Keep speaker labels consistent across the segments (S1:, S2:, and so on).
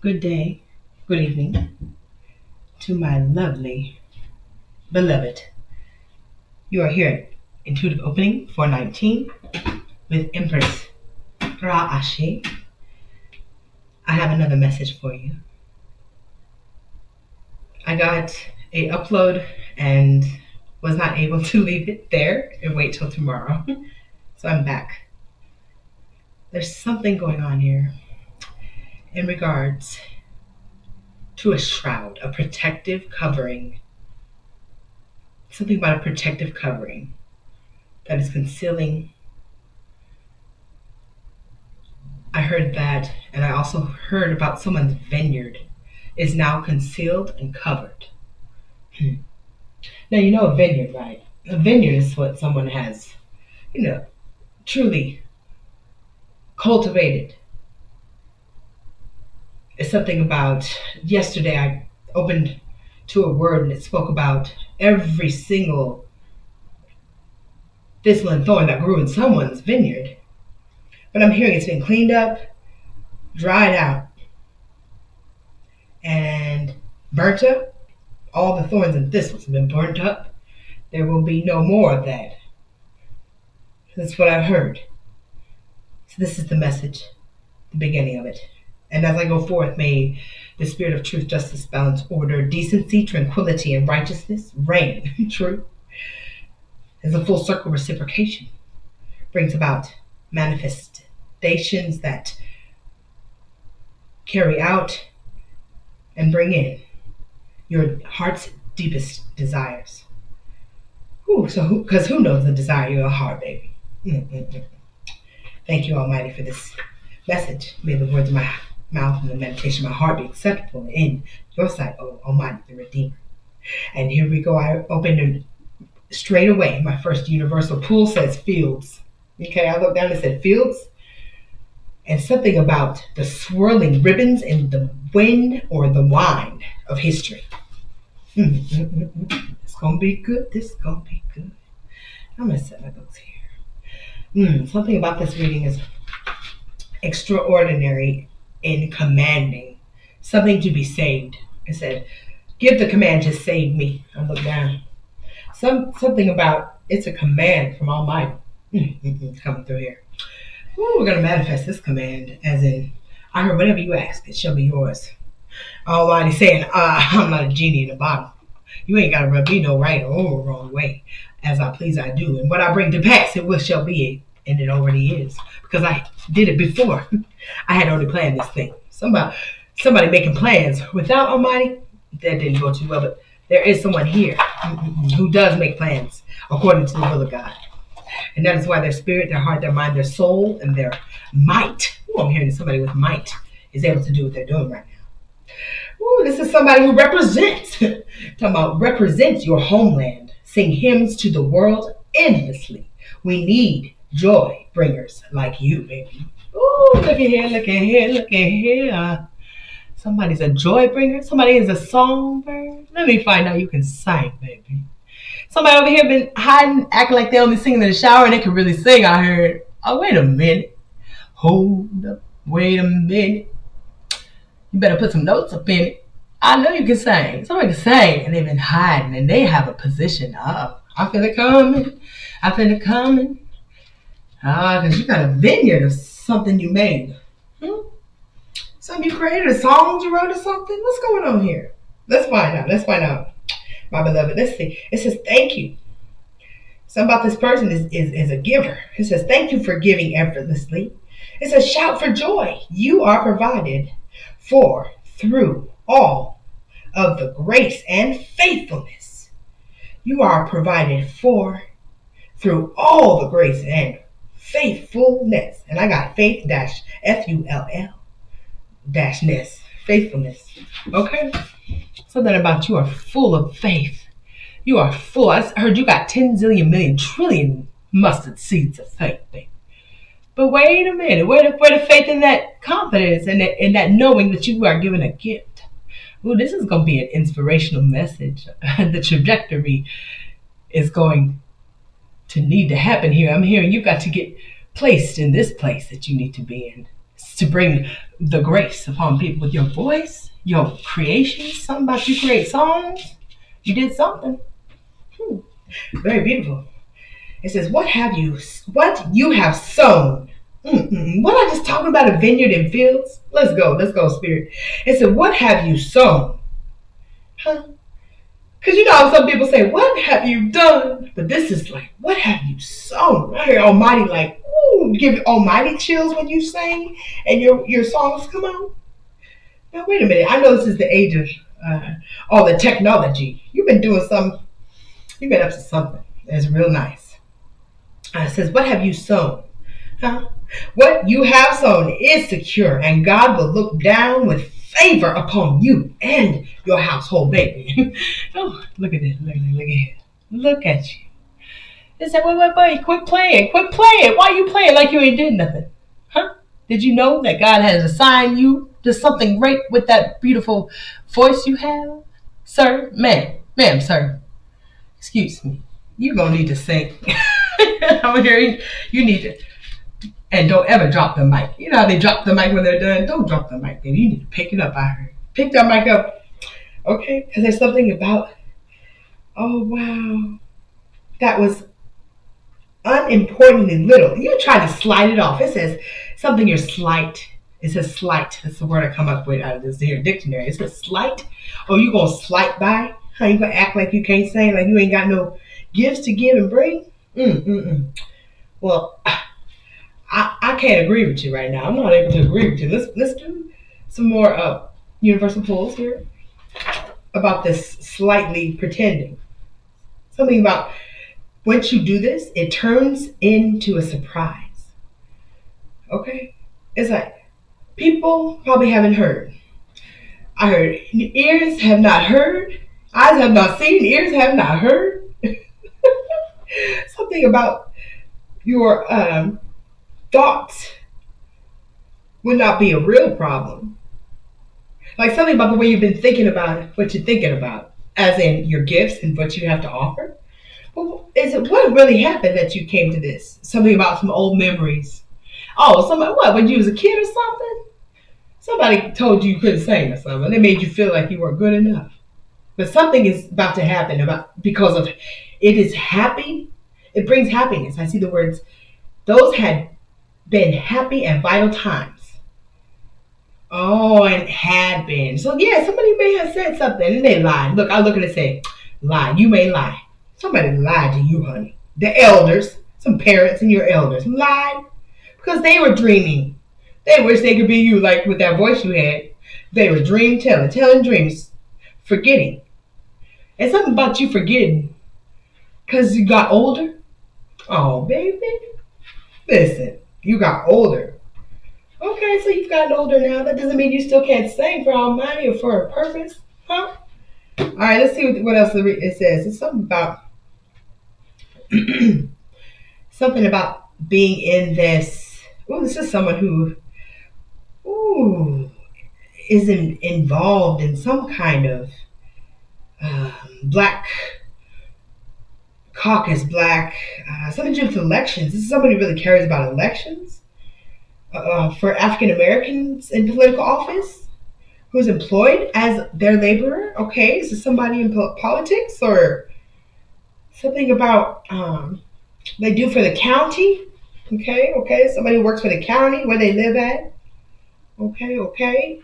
S1: Good day, good evening to my lovely beloved. You are here at Intuitive Opening 419 with Empress Ra Ashe. I have another message for you. I got a upload and was not able to leave it there and wait till tomorrow. So I'm back. There's something going on here in regards to a shroud, a protective covering. Something about a protective covering that is concealing. I heard that, and I also heard about someone's vineyard is now concealed and covered. Now, you know a vineyard, right? A vineyard is what someone has, truly cultivated. It's something about, yesterday I opened to a word and it spoke about every single thistle and thorn that grew in someone's vineyard. But I'm hearing it's been cleaned up, dried out, and burnt up. All the thorns and thistles have been burnt up. There will be no more of that. That's what I've heard. So this is the message, the beginning of it. And as I go forth, may the spirit of truth, justice, balance, order, decency, tranquility, and righteousness reign. True. As a full circle reciprocation brings about manifestations that carry out and bring in your heart's deepest desires. Because who knows the desire of your heart, baby? Thank you, Almighty, for this message. May the words of my mouth and the meditation of my heart be acceptable in your sight, O Almighty, the Redeemer. And here we go. I opened straight away. My first universal pool says fields. Okay, I looked down and said fields. And something about the swirling ribbons in the wind or the wine of history. It's going to be good. This is going to be good. I'm going to set my books here. Something about this reading is extraordinary in commanding something to be saved. It said, give the command to save me. I look down. Something about it's a command from Almighty. Coming through here. We're going to manifest this command as in, I heard whatever you ask, it shall be yours. Almighty saying, I'm not a genie in a bottle. You ain't got to rub me no right or wrong way. As I please, I do. And what I bring to pass, it will shall be. And it already is. Because I did it before. I had already planned this thing. Somebody making plans without Almighty, that didn't go too well. But there is someone here who does make plans according to the will of God. And that is why their spirit, their heart, their mind, their soul, and their might. I'm hearing somebody with might is able to do what they're doing right now. This is somebody who represents, talking about represents your homeland. Sing hymns to the world endlessly. We need joy bringers like you, baby. Look at here, look at here, look at here. Somebody's a joy bringer. Somebody is a songbird. Let me find out you can sing, baby. Somebody over here been hiding, acting like they only singing in the shower and they can really sing, I heard. Oh, wait a minute. Hold up. Wait a minute. You better put some notes up in it. I know you can sing. Somebody can sing and they've been hiding and they have a position. I feel it coming. I feel it coming. Because you got a vineyard of something you made. Something you created, a song you wrote or something? What's going on here? Let's find out. My beloved, let's see. It says, thank you. Something about this person is a giver. It says, thank you for giving effortlessly. It says, shout for joy. You are provided for through all of the grace and faithfulness. You are provided for through all the grace and faithfulness. And I got faith-full-ness. Faithfulness. Okay? Something about you are full of faith. You are full. I heard you got 10 zillion million trillion mustard seeds of faith, baby. But wait a minute. Where the faith in that confidence and in that knowing that you are given a gift? This is going to be an inspirational message. The trajectory is going to need to happen here. I'm hearing you got to get placed in this place that you need to be in to bring the grace upon people with your voice, your creations, something about you create songs. You did something. Hmm. Very beautiful. It says, what you have sown? What I just talking about a vineyard and fields? Let's go, Spirit. It said, what have you sown? Huh? Because you know how some people say, what have you done? But this is like, what have you sown? I hear Almighty like, ooh, give you Almighty chills when you sing and your songs come out. Now, wait a minute. I know this is the age of all the technology. You've been doing something. You've been up to something. It's real nice. It says, what have you sown? Huh? What you have sown is secure, and God will look down with favor upon you and your household, baby. Oh, look at this. Look at it. Look at you. They said, wait, quit playing. Why you playing like you ain't did nothing? Huh? Did you know that God has assigned you to something great with that beautiful voice you have? Sir, ma'am, sir. Excuse me. You're going to need to sing. I'm hearing you need to. And don't ever drop the mic. You know how they drop the mic when they're done? Don't drop the mic, baby. You need to pick it up, I heard. Pick that mic up. Okay? Because there's something about, oh, wow. That was unimportantly little. You try to slide it off. It says something you're slight. It says slight. That's the word I come up with out of this here dictionary. It says slight. Oh, you going to slight by? How you going to act like you can't sing, like you ain't got no gifts to give and bring? Well, I can't agree with you right now. I'm not able to agree with you. Let's do some more universal pulls here about this slightly pretending. Something about once you do this, it turns into a surprise. Okay? It's like people probably haven't heard. I heard ears have not heard, eyes have not seen, ears have not heard. Something about your thoughts would not be a real problem. Like something about the way you've been thinking about it, what you're thinking about, as in your gifts and what you have to offer. Well, what really happened that you came to this? Something about some old memories. Oh, somebody, what, when you was a kid or something? Somebody told you couldn't sing or something. They made you feel like you weren't good enough. But something is about to happen because of it is happy. It brings happiness. I see the words, those had been happy and vital times. Oh, and had been. So yeah, somebody may have said something and they lied. Look, I look and say, lie. You may lie. Somebody lied to you, honey. The elders, some parents and your elders lied because they were dreaming. They wish they could be you, like with that voice you had. They were telling dreams, forgetting. And something about you forgetting because you got older. Oh, baby. Listen, you got older. Okay, so you've gotten older now. That doesn't mean you still can't sing for Almighty or for a purpose. Huh? All right, let's see what else it says. It's something about being in this. Oh, this is someone who is involved in some kind of black caucus, something to do with elections. This is somebody who really cares about elections for African Americans in political office, who's employed as their laborer. Okay, is this somebody in politics or something about they do for the county? Okay, somebody who works for the county where they live at. Okay.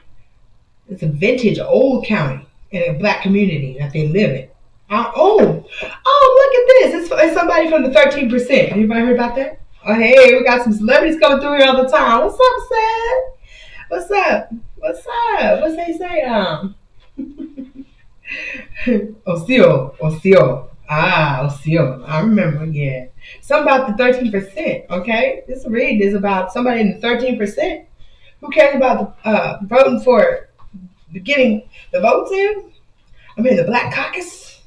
S1: It's a vintage old county in a black community that they live in. Look at this. It's somebody from the 13%. Anybody heard about that? Oh, hey, we got some celebrities coming through here all the time. What's up, Sad? What's up? What's they say? Osio. Osio. I remember, yeah. Something about the 13%, okay? This read is about somebody in the 13%. Who cares about voting for getting the votes in? I mean, the Black Caucus.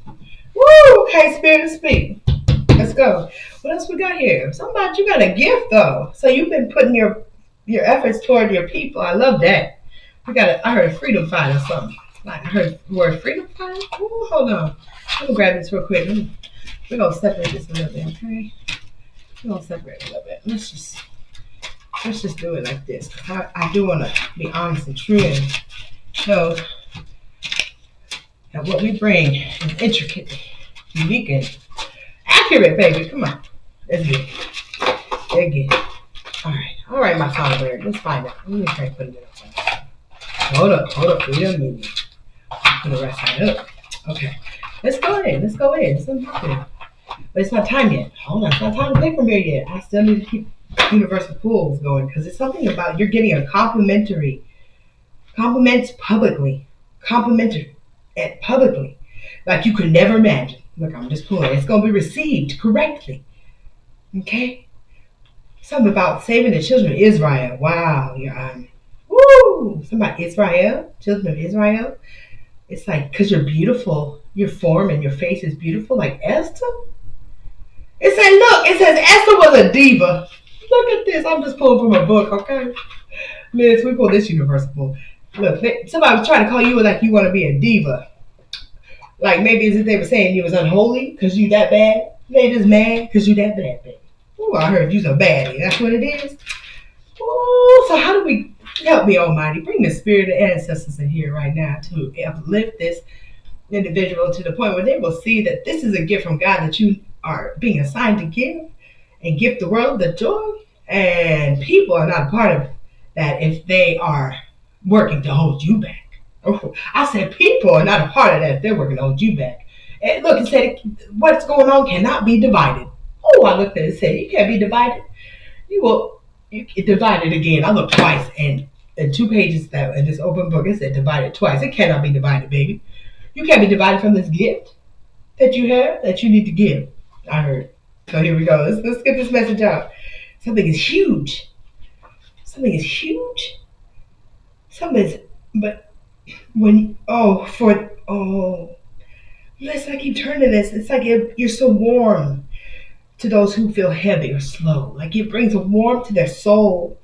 S1: Woo! Okay, Spirit of Speak. Let's go. What else we got here? Somebody, you got a gift though. So you've been putting your efforts toward your people. I love that. I heard a freedom fighter or something. I heard the word freedom fighter. Ooh, hold on. Let me grab this real quick. We're gonna separate this a little bit, okay? We're gonna separate it a little bit. Let's just let's just do it like this. I do want to be honest and true and show that what we bring is intricate, unique, and accurate, baby. Come on. Let's get it. Let's get it. All right, my songbird. Let's find out. Let me try to put it in. Hold up. Wait a minute. Put it right side up. Okay. Let's go ahead. It's not but it's not time yet. Hold on. It's not time to play from here yet. I still need to keep universal pools going because it's something about you're getting a compliments publicly. Complimentary and publicly. Like you could never imagine. Look, I'm just pulling. It's going to be received correctly. Okay? Something about saving the children of Israel. Wow. Woo! Something about Israel. Children of Israel. It's like, because you're beautiful. Your form and your face is beautiful. Like Esther. It says Esther was a diva. Look at this. I'm just pulling from a book, okay? Liz, we pull this universal. Look, somebody was trying to call you like you want to be a diva. Like maybe as if they were saying you was unholy because you that bad. They just mad because you that bad, baby. Ooh, I heard you's a baddie. That's what it is. Ooh, so how do we help me, Almighty? Bring the spirit of ancestors in here right now to uplift this individual to the point where they will see that this is a gift from God that you are being assigned to give and give the world the joy. And people are not a part of that if they are working to hold you back. Oh, I said people are not a part of that if they're working to hold you back. And look, it said what's going on cannot be divided. Oh, I looked at it and said, you can't be divided. You get divided again. I looked twice and in 2 pages that in this open book, it said divided twice. It cannot be divided, baby. You can't be divided from this gift that you have that you need to give. I heard. So here we go. Let's get this message out. Something is huge. But when, listen, I keep turning this. It's like you're so warm to those who feel heavy or slow. Like it brings a warmth to their soul,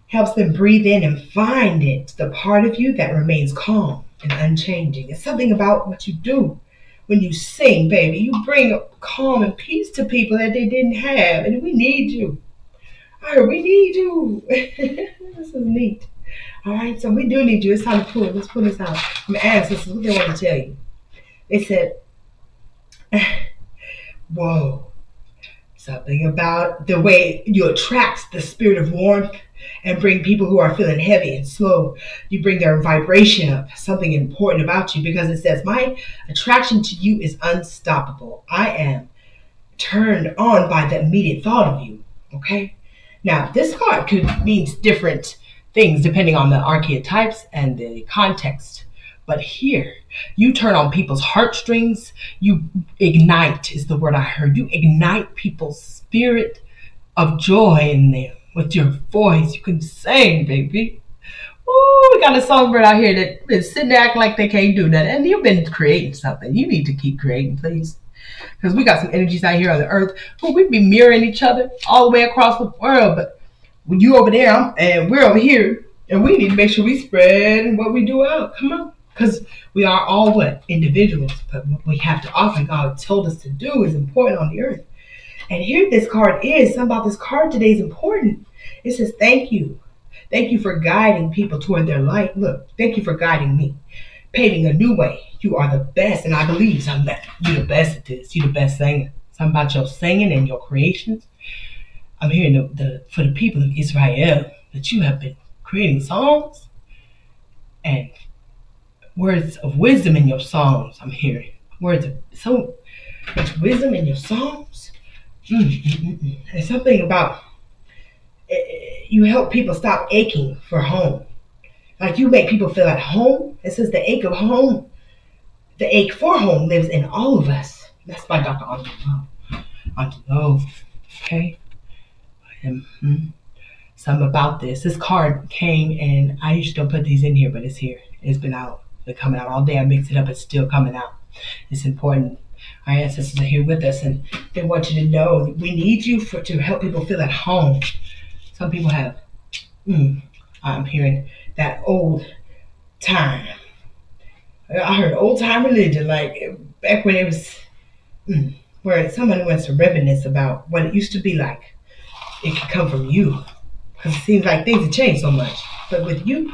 S1: helps them breathe in and find it, the part of you that remains calm and unchanging. It's something about what you do. When you sing, baby, you bring calm and peace to people that they didn't have. And we need you. All right, we need you. This is neat. All right, so we do need you. It's time to pull it. Let's pull this out. I'm going to ask this is what they want to tell you. They said, whoa, something about the way you attract the spirit of warmth and bring people who are feeling heavy and slow. You bring their vibration up, something important about you, because it says, my attraction to you is unstoppable. I am turned on by the immediate thought of you. Okay? Now, this card could mean different things depending on the archetypes and the context. But here, you turn on people's heartstrings. You ignite is the word I heard. You ignite people's spirit of joy in them. With your voice, you can sing, baby. Ooh, we got a songbird out here that is sitting there acting like they can't do that. And you've been creating something. You need to keep creating, please. Because we got some energies out here on the earth who we be mirroring each other all the way across the world. But when you over there and we're over here, and we need to make sure we spread what we do out. Come on. Because we are all what? Individuals. But what we have to offer, God told us to do, is important on the earth. And here this card is. Something about this card today is important. It says, thank you. Thank you for guiding people toward their light. Look, thank you for guiding me. Paving a new way. You are the best. And I believe something that you're the best at this. You're the best singer. Something about your singing and your creations. I'm hearing for the people of Israel that you have been creating songs and words of wisdom in your songs. I'm hearing words of so much wisdom in your songs. And something about you help people stop aching for home. Like you make people feel at home. It says the ache of home, the ache for home lives in all of us. That's by Dr. Angelo. Okay. Something about this. This card came and I usually don't put these in here, but it's here. It's been out. They're coming out all day. I mixed it up. It's still coming out. It's important. Our ancestors are here with us, and they want you to know that we need you to help people feel at home. Some people have, I'm hearing that old time. I heard old time religion, like back when it was, where someone wants to reminisce about what it used to be like. It could come from you. because it seems like things have changed so much. But with you,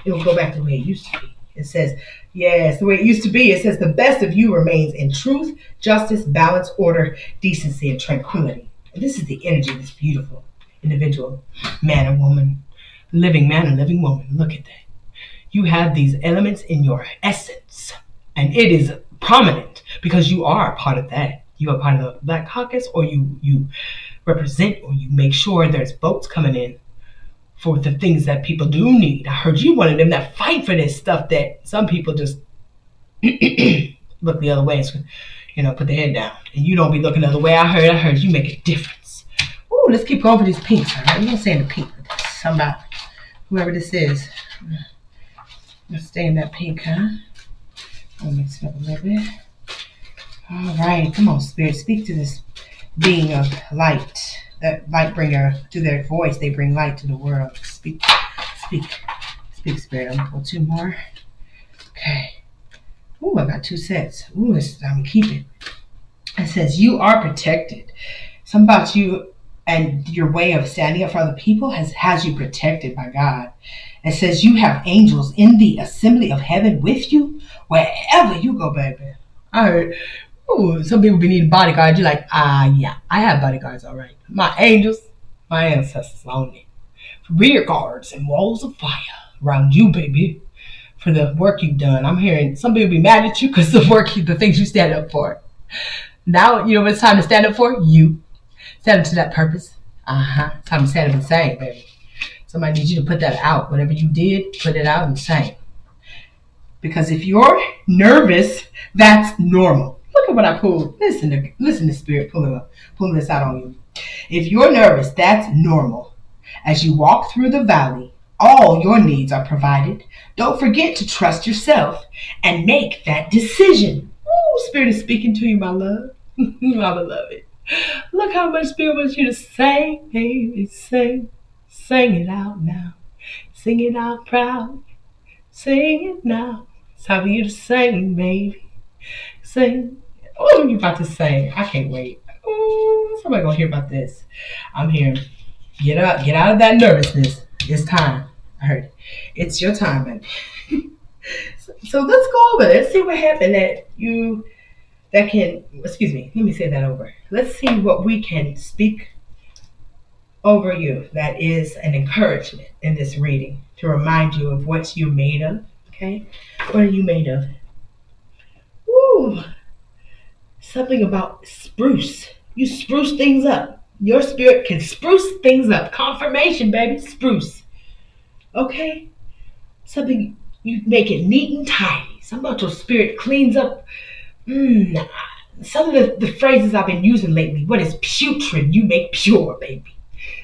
S1: it will go back to the way it used to be. It says, yes, the way it used to be. It says, the best of you remains in truth, justice, balance, order, decency, and tranquility. And this is the energy of this beautiful individual, man and woman, living man and living woman. Look at that. You have these elements in your essence, and it is prominent because you are a part of that. You are part of the Black Caucus, or you represent, or you make sure there's votes coming in for the things that people do need. I heard you one of them that fight for this stuff that some people just look the other way, put their head down, and you don't be looking the other way. I heard you make a difference. Ooh, let's keep going for these pinks. All right, we're gonna stay in the pink with this. Something about whoever this is. Let's stay in that pink, huh? I'll mix it up a little bit. All right, come on, Spirit, speak to this being of light. That light bringer, to their voice, they bring light to the world. Speak, Spirit. I'm gonna go 2 more. Okay. Ooh, I got 2 sets. Ooh, I'm gonna keep it. It says, you are protected. Something about you and your way of standing up for other people has you protected by God. It says, you have angels in the assembly of heaven with you wherever you go, baby. I heard, ooh, some people be needing bodyguards. You're like, yeah, I have bodyguards, all right. My angels, my ancestors only. Rear guards and walls of fire around you, baby, for the work you've done. I'm hearing some people be mad at you because the things you stand up for. Now, you know what it's time to stand up for? You. Stand up to that purpose. It's time to stand up and sing, baby. Somebody needs you to put that out. Whatever you did, put it out and sing. Because if you're nervous, that's normal. Look at what I pulled. Listen to Spirit pulling this out on you. If you're nervous, that's normal. As you walk through the valley, all your needs are provided. Don't forget to trust yourself and make that decision. Ooh, Spirit is speaking to you, my love. My beloved. Look how much Spirit wants you to sing, baby. Sing. Sing it out now. Sing it out proud. Sing it now. It's time for you to sing, baby. Sing. Oh, you about to sing. I can't wait. Oh, somebody gonna hear about this. I'm here. Get out of that nervousness. It's time. I heard it. It's your time, baby. So let's go over. Let's see what happened excuse me, let me say that over. Let's see what we can speak over you that is an encouragement in this reading to remind you of what you're made of. Okay? What are you made of? Woo! Something about spruce. You spruce things up. Your spirit can spruce things up. Confirmation, baby. Spruce. Okay? Something, you make it neat and tidy. Something about your spirit cleans up. Some of the phrases I've been using lately. What is putrid? You make pure, baby.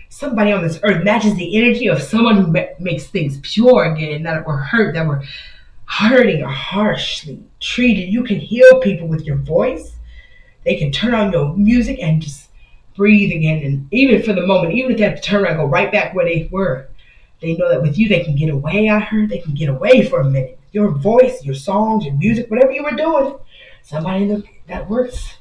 S1: Somebody on this earth matches the energy of someone who makes things pure again, that were hurting or harshly treated. You can heal people with your voice. They can turn on your music and just breathe again. And even for the moment, even if they have to turn around and go right back where they were, they know that with you they can get away. I heard they can get away for a minute. Your voice, your songs, your music, whatever you were doing, somebody that works,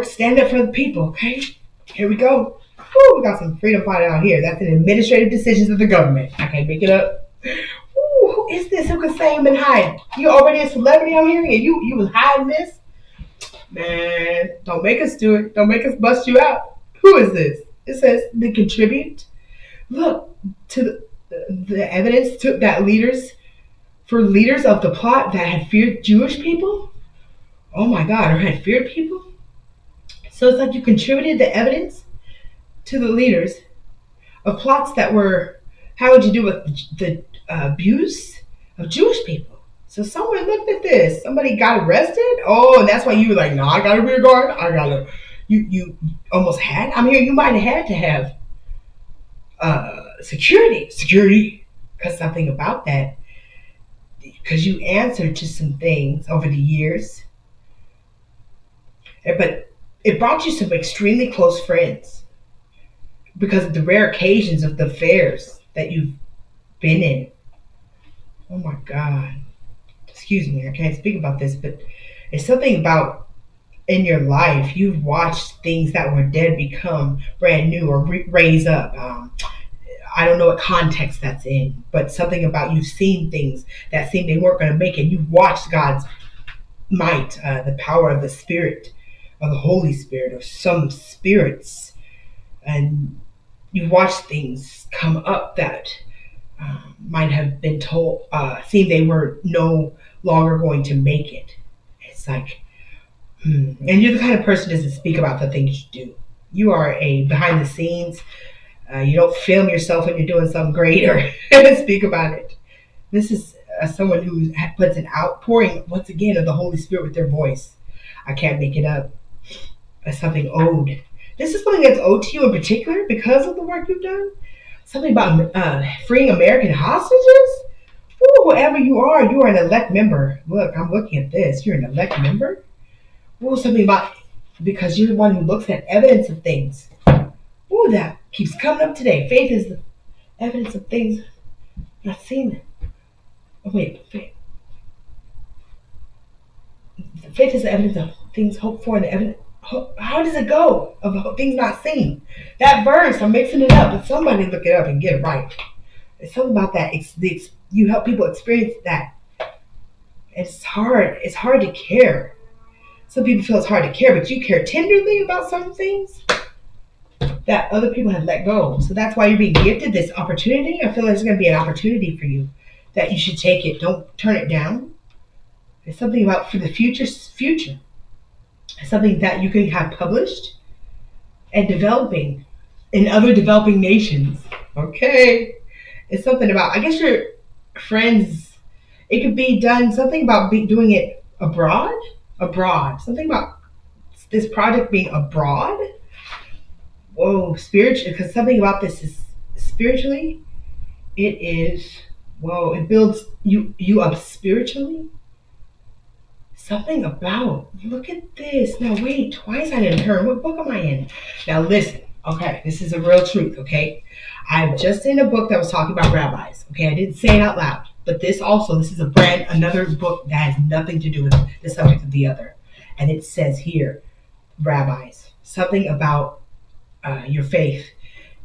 S1: stand up for the people, okay? Here we go. Woo, we got some freedom fighting out here. That's an administrative decisions of the government. I can't make it up. Ooh, who is this? Who can sing and hide? You already a celebrity out here, and you was hiding this? Man, don't make us do it. Don't make us bust you out. Who is this? It says they contribute. Look to the evidence that leaders of the plot that had feared Jewish people. Oh my God, or had feared people. So it's like you contributed the evidence to the leaders of plots that were having to do with the abuse of Jewish people. So someone looked at this. Somebody got arrested. Oh, and that's why you were like, no, I gotta be a guard. You almost had. I'm here. You might have had to have security, because something about that. Because you answered to some things over the years, but it brought you some extremely close friends because of the rare occasions of the affairs that you've been in. Oh my God. Excuse me, I can't speak about this, but it's something about in your life, you've watched things that were dead become brand new or raise up. I don't know what context that's in, but something about you've seen things that seemed they weren't going to make it. You've watched God's might, the power of the Spirit, of the Holy Spirit, or some spirits, and you watch things come up that might have been told, seemed they were no longer going to make it. It's like, and you're the kind of person that doesn't speak about the things you do. You are a behind the scenes. You don't film yourself when you're doing something great or speak about it. This is someone who puts an outpouring, once again, of the Holy Spirit with their voice. I can't make it up. As something owed. This is something that's owed to you in particular because of the work you've done. Something about freeing American hostages. Ooh, whoever you are an elect member. Look, I'm looking at this. You're an elect member. Ooh, something about, because you're the one who looks at evidence of things. Ooh, that keeps coming up today. Faith is the evidence of things not seen. Oh, wait, faith. Faith is the evidence of things hoped for and the evidence. How does it go? Of things not seen. That verse, I'm mixing it up, but somebody look it up and get it right. It's something about that. You help people experience that. It's hard. It's hard to care. Some people feel it's hard to care, but you care tenderly about certain things that other people have let go. So that's why you're being gifted this opportunity. I feel like there's going to be an opportunity for you that you should take it. Don't turn it down. It's something about for the future. Something that you can have published and developing in other developing nations. Okay. It's something about, I guess your friends, it could be done, something about doing it abroad. Something about this project being abroad. Whoa, spiritual, because something about this is spiritually, it is, whoa, it builds you up spiritually. Something about, look at this. Now wait, twice I didn't turn. What book am I in? Now listen, okay, this is a real truth, okay? I'm just in a book that was talking about rabbis, okay? I didn't say it out loud, but this is another book that has nothing to do with the subject of the other. And it says here, rabbis, something about your faith.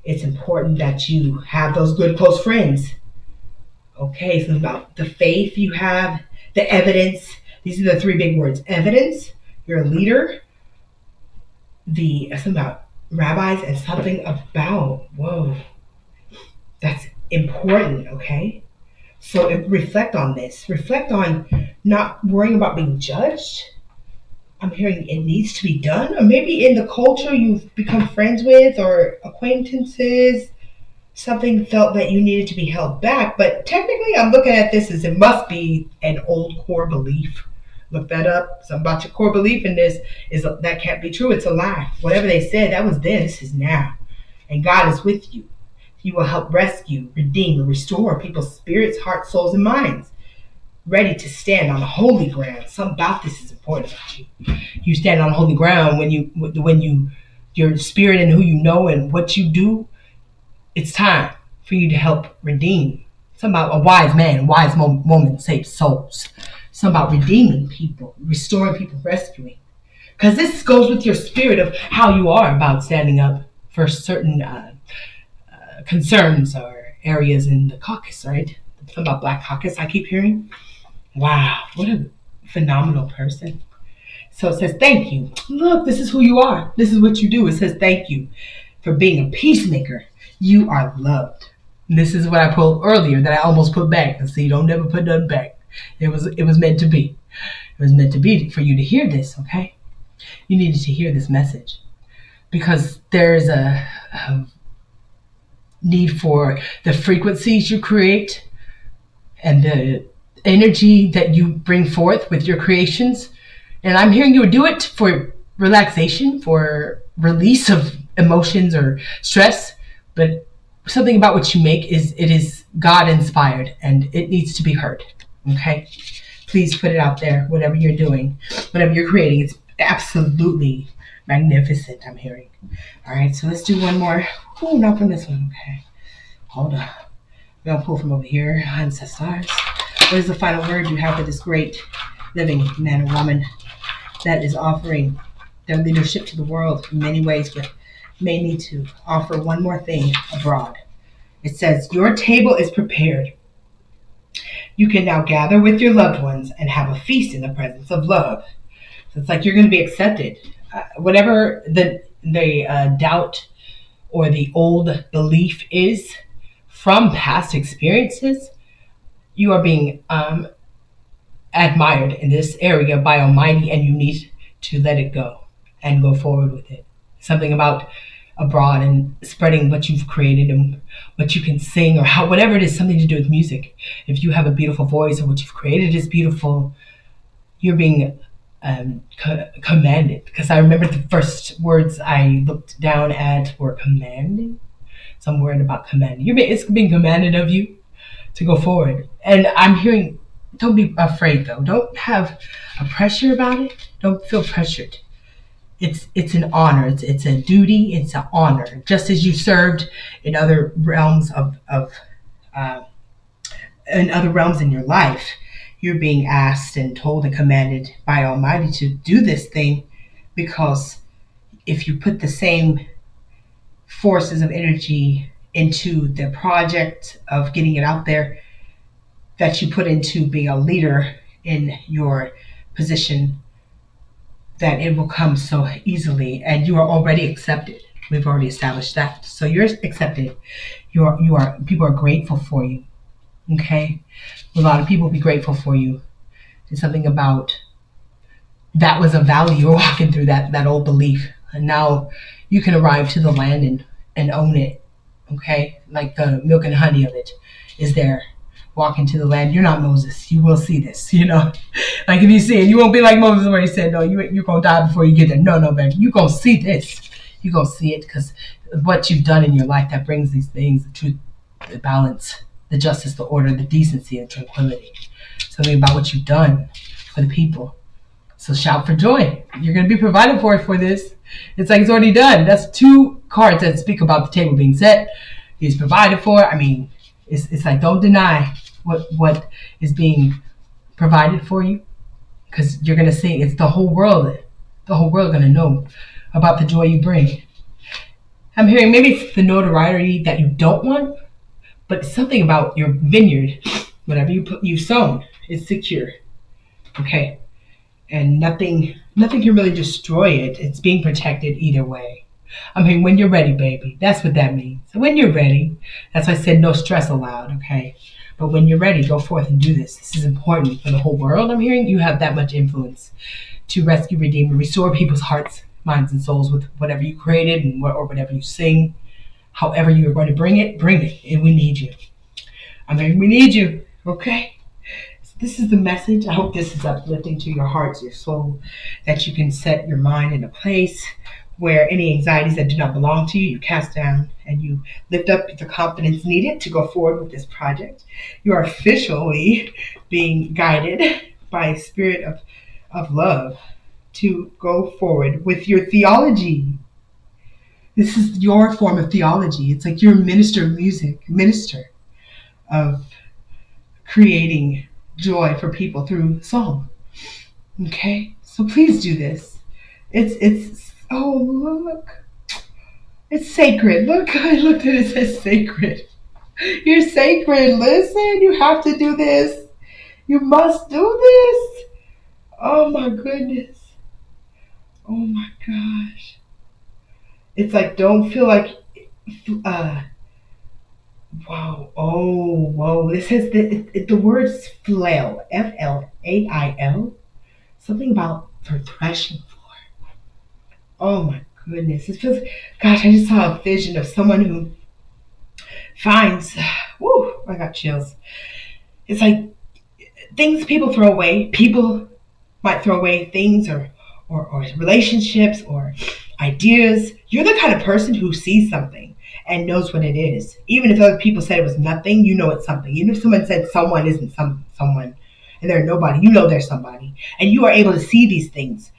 S1: It's important that you have those good close friends. Okay, so about the faith you have, the evidence. These are the three big words. Evidence, you're a leader, something about rabbis, and something about, whoa, that's important, okay? So reflect on this. Reflect on not worrying about being judged. I'm hearing it needs to be done. Or maybe in the culture you've become friends with or acquaintances, something felt that you needed to be held back. But technically I'm looking at this as it must be an old core belief. Look that up. Something about your core belief in this that can't be true. It's a lie. Whatever they said, that was then. This is now. And God is with you. He will help rescue, redeem, and restore people's spirits, hearts, souls, and minds. Ready to stand on holy ground. Something about this is important about you. You stand on holy ground when your spirit and who you know and what you do. It's time for you to help redeem. Something about a wise man, wise woman saves souls. Something about redeeming people, restoring people, rescuing. Because this goes with your spirit of how you are about standing up for certain concerns or areas in the caucus, right? Something about Black Caucus I keep hearing. Wow, what a phenomenal person. So it says, thank you. Look, this is who you are. This is what you do. It says, thank you for being a peacemaker. You are loved. And this is what I pulled earlier that I almost put back. And see, don't never put nothing back. It was meant to be. It was meant to be for you to hear this, okay? You needed to hear this message. Because there's a need for the frequencies you create and the energy that you bring forth with your creations. And I'm hearing you do it for relaxation, for release of emotions or stress, but something about what you make it is God inspired and it needs to be heard. Okay? Please put it out there, whatever you're doing, whatever you're creating. It's absolutely magnificent, I'm hearing. All right, so let's do one more. Oh, not from this one. Okay. Hold on. We're going to pull from over here. Ancestors. What is the final word you have for this great living man or woman that is offering their leadership to the world in many ways, but may need to offer one more thing abroad? It says, your table is prepared. You can now gather with your loved ones and have a feast in the presence of love. So it's like you're going to be accepted. Whatever the doubt or the old belief is from past experiences, you are being admired in this area by Almighty, and you need to let it go and go forward with it. Something about abroad and spreading what you've created and what you can sing, or how, whatever it is, something to do with music. If you have a beautiful voice or what you've created is beautiful, you're being commanded. Because I remember the first words I looked down at were commanding. Some word about commanding. It's being commanded of you to go forward. And I'm hearing, don't be afraid though. Don't have a pressure about it. Don't feel pressured. It's an honor. It's a duty. It's an honor. Just as you served in other realms uh, in other realms in your life, you're being asked and told and commanded by Almighty to do this thing, because if you put the same forces of energy into the project of getting it out there that you put into being a leader in your position, that it will come so easily, and you are already accepted. We've already established that. So you're accepted. You are people are grateful for you. Okay? A lot of people will be grateful for you. It's something about that was a valley you were walking through, that old belief. And now you can arrive to the land and own it. Okay? Like the milk and honey of it is there. Walk into the land. You're not Moses. You will see this, Like if you see it, you won't be like Moses where he said, no, you're going to die before you get there. No, baby. You're going to see this. You're going to see it, because what you've done in your life that brings these things, the truth, the balance, the justice, the order, the decency, and tranquility. Something about what you've done for the people. So shout for joy. You're going to be provided for this. It's like it's already done. That's 2 cards that speak about the table being set. He's provided for. I mean, it's like, don't deny what is being provided for you, because you're going to see it's the whole world going to know about the joy you bring. I'm hearing maybe it's the notoriety that you don't want, but it's something about your vineyard. Whatever you've sown is secure. Okay? And nothing can really destroy it. It's being protected either way. I mean, when you're ready, baby. That's what that means. So when you're ready, that's why I said no stress allowed, okay? But when you're ready, go forth and do this. This is important for the whole world. I'm hearing you have that much influence to rescue, redeem, and restore people's hearts, minds, and souls with whatever you created or whatever you sing. However you are going to bring it, and we need you. I mean, we need you, okay? This is the message. I hope this is uplifting to your hearts, your soul, that you can set your mind in a place where any anxieties that do not belong to you, you cast down and you lift up the confidence needed to go forward with this project. You are officially being guided by a spirit of love to go forward with your theology. This is your form of theology. It's like you're a minister of music, minister of creating joy for people through song. Okay? So please do this. Oh, look. It's sacred. Look, I looked at it, it says sacred. You're sacred. Listen, you have to do this. You must do this. Oh my goodness. Oh my gosh. It's like, don't feel like, wow. Oh, whoa. This is the word's flail. Flail. Something about for threshing floor. Oh my goodness. It feels, gosh, I just saw a vision of someone who finds, whoo, I got chills. It's like things people throw away. People might throw away things or relationships or ideas. You're the kind of person who sees something and knows what it is. Even if other people said it was nothing, you know it's something. Even if someone said someone isn't someone and they're nobody, you know they're somebody. And you are able to see these things.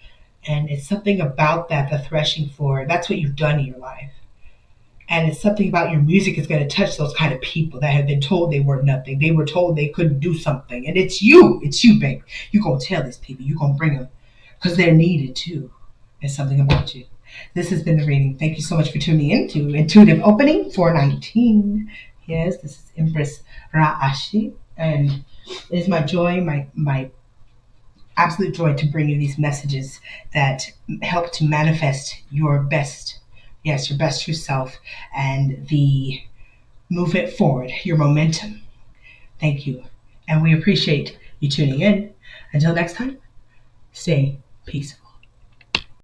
S1: And it's something about that, the threshing floor. That's what you've done in your life. And it's something about your music is going to touch those kind of people that have been told they were nothing. They were told they couldn't do something. And it's you, babe. You're going to tell these people. You're going to bring them because they're needed too. There's something about you. This has been the reading. Thank you so much for tuning in to Intuitive Opening 419. Yes, this is Empress Ra'ashi, and it is my joy, my absolute joy to bring you these messages that help to manifest your best, yes, your best true self, and the move it forward, your momentum. Thank you. And we appreciate you tuning in. Until next time, stay peaceful.